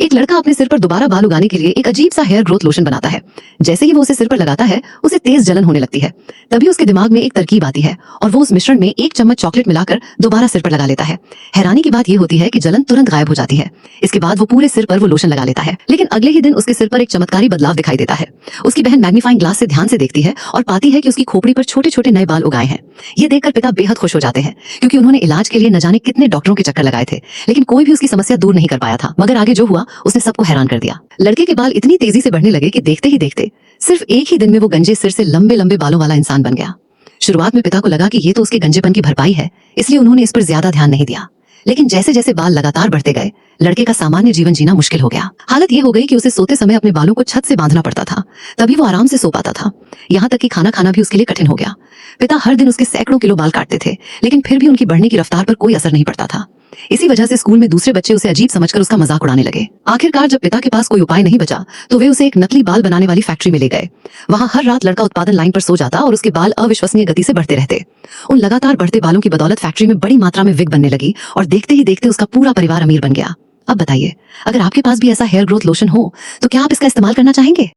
एक लड़का अपने सिर पर दोबारा बाल उगाने के लिए एक अजीब सा हेयर ग्रोथ लोशन बनाता है। जैसे ही वो उसे सिर पर लगाता है उसे तेज जलन होने लगती है। तभी उसके दिमाग में एक तरकीब आती है और वो उस मिश्रण में एक चम्मच चॉकलेट मिलाकर दोबारा सिर पर लगा लेता है। हैरानी की बात ये होती है कि जलन तुरंत गायब हो जाती है। इसके बाद वो पूरे सिर पर वो लोशन लगा लेता है। लेकिन अगले ही दिन उसके सिर पर एक चमत्कारी बदलाव दिखाई देता है। उसकी बहन मैग्नीफाइंग ग्लास से ध्यान से देखती है और पाती है कि उसकी खोपड़ी पर छोटे छोटे नए बाल उगाए हैं। ये देखकर पिता बेहद खुश हो जाते हैं क्योंकि उन्होंने इलाज के लिए न जाने कितने डॉक्टरों के चक्कर लगाए थे, लेकिन कोई भी उसकी समस्या दूर नहीं कर पाया था। मगर आगे जो हुआ उसने सबको हैरान कर दिया। लड़के के बाल इतनी तेजी से बढ़ने लगे कि देखते ही देखते सिर्फ एक ही दिन में वो गंजे सिर से लंबे लंबे बालों वाला इंसान बन गया। शुरुआत में पिता को लगा कि ये तो उसके गंजेपन की भरपाई है, इसलिए उन्होंने इस पर ज्यादा ध्यान नहीं दिया। लेकिन जैसे जैसे बाल लगातार बढ़ते गए, लड़के का सामान्य जीवन जीना मुश्किल हो गया। हालत ये हो गई कि उसे सोते समय अपने बालों को छत से बांधना पड़ता था, तभी वो आराम से सो पाता था। यहाँ तक कि खाना खाना भी उसके लिए कठिन हो गया। पिता हर दिन उसके सैकड़ों किलो बाल काटते थे, लेकिन फिर भी उनकी बढ़ने की रफ्तार पर कोई असर नहीं पड़ता था। इसी वजह से स्कूल में दूसरे बच्चे उसे अजीब समझकर उसका मजाक उड़ाने लगे। आखिरकार जब पिता के पास कोई उपाय नहीं बचा तो वे उसे एक नकली बाल बनाने वाली फैक्ट्री में ले गए। वहां हर रात लड़का उत्पादन लाइन पर सो जाता और उसके बाल अविश्वसनीय गति से बढ़ते रहते। उन लगातार बढ़ते बालों की बदौलत फैक्ट्री में बड़ी मात्रा में विग बनने लगी और देखते ही देखते उसका पूरा परिवार अमीर बन गया। अब बताइए, अगर आपके पास भी ऐसा हेयर ग्रोथ लोशन हो तो क्या आप इसका इस्तेमाल करना चाहेंगे?